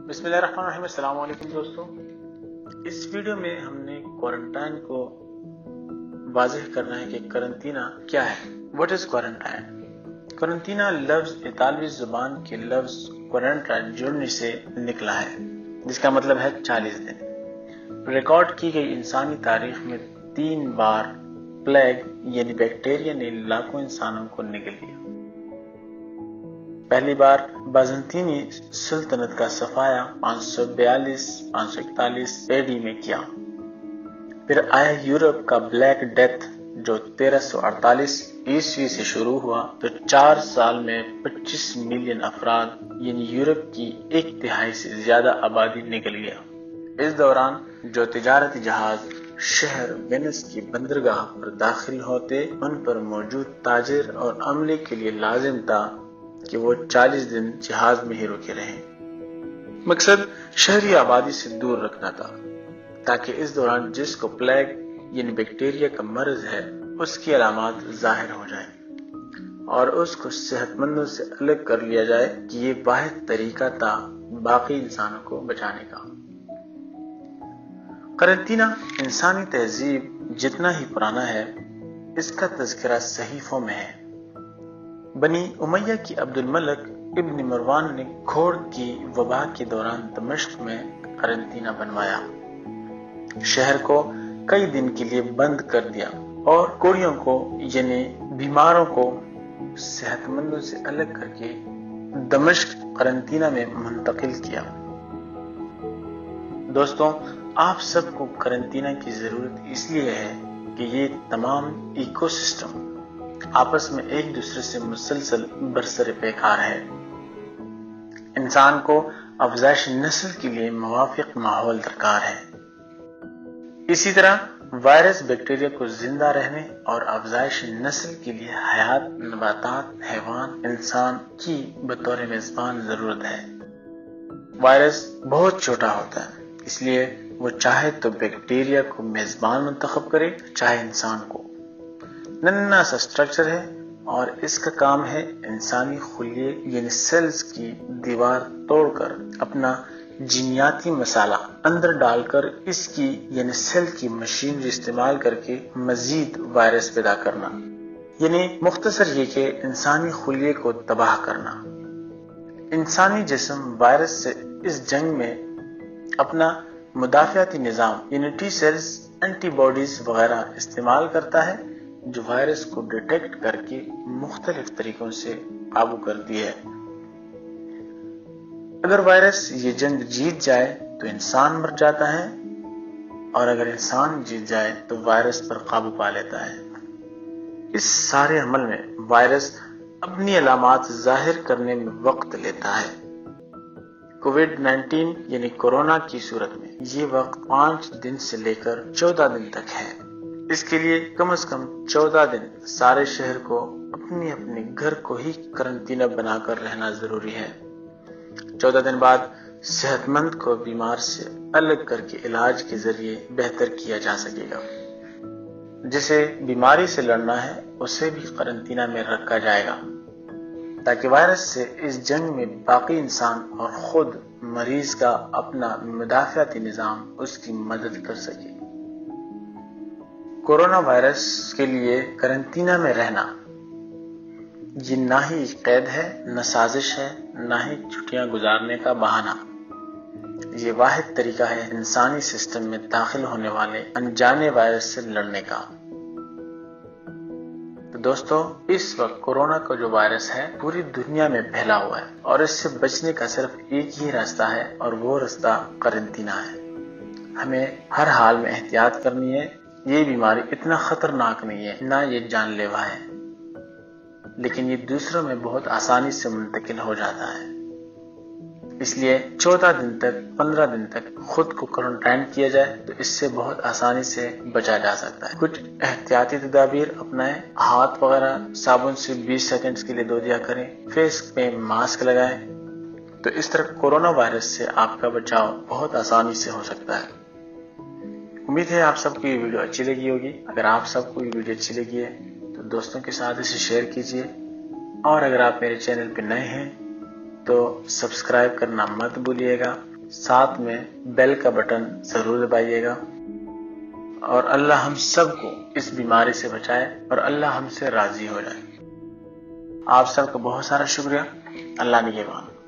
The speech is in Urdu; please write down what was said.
بسم اللہ الرحمن الرحیم۔ السلام علیکم دوستوں، اس ویڈیو میں ہم نے کوارنٹائن کو واضح کرنا ہے کہ قرنطینہ کیا ہے۔ What is quarantine? قرنطینہ لفظ اطالوی زبان کے لفظ کوارنٹا جڑنے سے نکلا ہے، جس کا مطلب ہے 40 دن۔ ریکارڈ کی گئی انسانی تاریخ میں 3 بار پلیگ یعنی بیکٹیریا نے لاکھوں انسانوں کو نگل لیا۔ پہلی بار بازنطینی سلطنت کا صفایا 542-541 AD میں کیا۔ پھر آیا یورپ کا بلیک ڈیتھ جو 1348 عیسوی سے شروع ہوا تو 4 سال میں 25 ملین افراد یعنی یورپ کی 1/3 سے زیادہ آبادی نگل گیا۔ اس دوران جو تجارتی جہاز شہر وینس کی بندرگاہ پر داخل ہوتے ان پر موجود تاجر اور عملے کے لیے لازم تھا کہ وہ 40 دن جہاز میں ہی رکے رہیں۔ مقصد شہری آبادی سے دور رکھنا تھا تاکہ اس دوران جس کو پلیگ یعنی بیکٹیریا کا مرض ہے اس کی علامات ظاہر ہو جائیں اور اس کو صحت مندوں سے الگ کر لیا جائے کہ یہ واحد طریقہ تھا باقی انسانوں کو بچانے کا۔ قرنطینہ انسانی تہذیب جتنا ہی پرانا ہے اس کا تذکرہ صحیفوں میں ہے۔ بنی امیہ کی عبد الملک ابن مروان نے گھوڑ کی وبا کے دوران دمشق میں قرنطینہ بنوایا، شہر کو کئی دن کے لیے بند کر دیا اور کوڑیوں کو یعنی بیماروں کو صحت مندوں سے الگ کر کے دمشق قرنطینہ میں منتقل کیا۔ دوستوں، آپ سب کو قرنطینہ کی ضرورت اس لیے ہے کہ یہ تمام ایکو سسٹم آپس میں ایک دوسرے سے مسلسل برسر پیکار ہے۔ انسان کو افزائش نسل کے لیے موافق ماحول درکار ہے۔ اسی طرح وائرس بیکٹیریا کو زندہ رہنے اور افزائش نسل کے لیے حیات نباتات، حیوان، انسان کی بطور میزبان ضرورت ہے۔ وائرس بہت چھوٹا ہوتا ہے، اس لیے وہ چاہے تو بیکٹیریا کو میزبان منتخب کرے چاہے انسان کو۔ ننھا سا سٹرکچر ہے اور اس کا کام ہے انسانی خلیے یعنی سیلز کی دیوار توڑ کر اپنا جینیاتی مسالہ اندر ڈال کر اس کی یعنی سیل کی مشینری استعمال کر کے مزید وائرس پیدا کرنا، یعنی مختصر یہ کہ انسانی خلیے کو تباہ کرنا۔ انسانی جسم وائرس سے اس جنگ میں اپنا مدافعتی نظام یعنی ٹی سیلز، اینٹی باڈیز وغیرہ استعمال کرتا ہے جو وائرس کو ڈیٹیکٹ کر کے مختلف طریقوں سے قابو کرتی ہے۔ اگر وائرس یہ جنگ جیت جائے تو انسان مر جاتا ہے اور اگر انسان جیت جائے تو وائرس پر قابو پا لیتا ہے۔ اس سارے عمل میں وائرس اپنی علامات ظاہر کرنے میں وقت لیتا ہے۔ کووڈ-19 یعنی کورونا کی صورت میں یہ وقت 5 دن سے لے کر 14 دن تک ہے۔ اس کے لیے کم از کم 14 دن سارے شہر کو اپنے اپنے گھر کو ہی قرنطینہ بنا کر رہنا ضروری ہے۔ 14 دن بعد صحت مند کو بیمار سے الگ کر کے علاج کے ذریعے بہتر کیا جا سکے گا۔ جسے بیماری سے لڑنا ہے اسے بھی قرنطینہ میں رکھا جائے گا تاکہ وائرس سے اس جنگ میں باقی انسان اور خود مریض کا اپنا مدافعتی نظام اس کی مدد کر سکے۔ کورونا وائرس کے لیے قرنطینہ میں رہنا یہ نہ ہی قید ہے، نہ سازش ہے، نہ ہی چھٹیاں گزارنے کا بہانہ۔ یہ واحد طریقہ ہے انسانی سسٹم میں داخل ہونے والے انجانے وائرس سے لڑنے کا۔ تو دوستو، اس وقت کورونا کا جو وائرس ہے پوری دنیا میں پھیلا ہوا ہے اور اس سے بچنے کا صرف ایک ہی راستہ ہے اور وہ راستہ قرنطینہ ہے۔ ہمیں ہر حال میں احتیاط کرنی ہے۔ یہ بیماری اتنا خطرناک نہیں ہے، نہ یہ جان لیوا ہے، لیکن یہ دوسروں میں بہت آسانی سے منتقل ہو جاتا ہے۔ اس لیے 14 دن تک 15 دن تک خود کو کوارنٹائن کیا جائے تو اس سے بہت آسانی سے بچا جا سکتا ہے۔ کچھ احتیاطی تدابیر اپنائیں، ہاتھ وغیرہ صابن سے 20 سیکنڈز کے لیے دھو دیا کریں، فیس پہ ماسک لگائیں، تو اس طرح کورونا وائرس سے آپ کا بچاؤ بہت آسانی سے ہو سکتا ہے۔ امید ہے آپ سب کو یہ ویڈیو اچھی لگی ہوگی۔ اگر آپ سب کو یہ ویڈیو اچھی لگی ہے تو دوستوں کے ساتھ اسے شیئر کیجیے اور اگر آپ میرے چینل پہ نئے ہیں تو سبسکرائب کرنا مت بھولیے گا، ساتھ میں بیل کا بٹن ضرور دبائیے گا، اور اللہ ہم سب کو اس بیماری سے بچائے اور اللہ ہم سے راضی ہو جائے۔ آپ سب کا بہت سارا شکریہ۔ اللہ نگہبان۔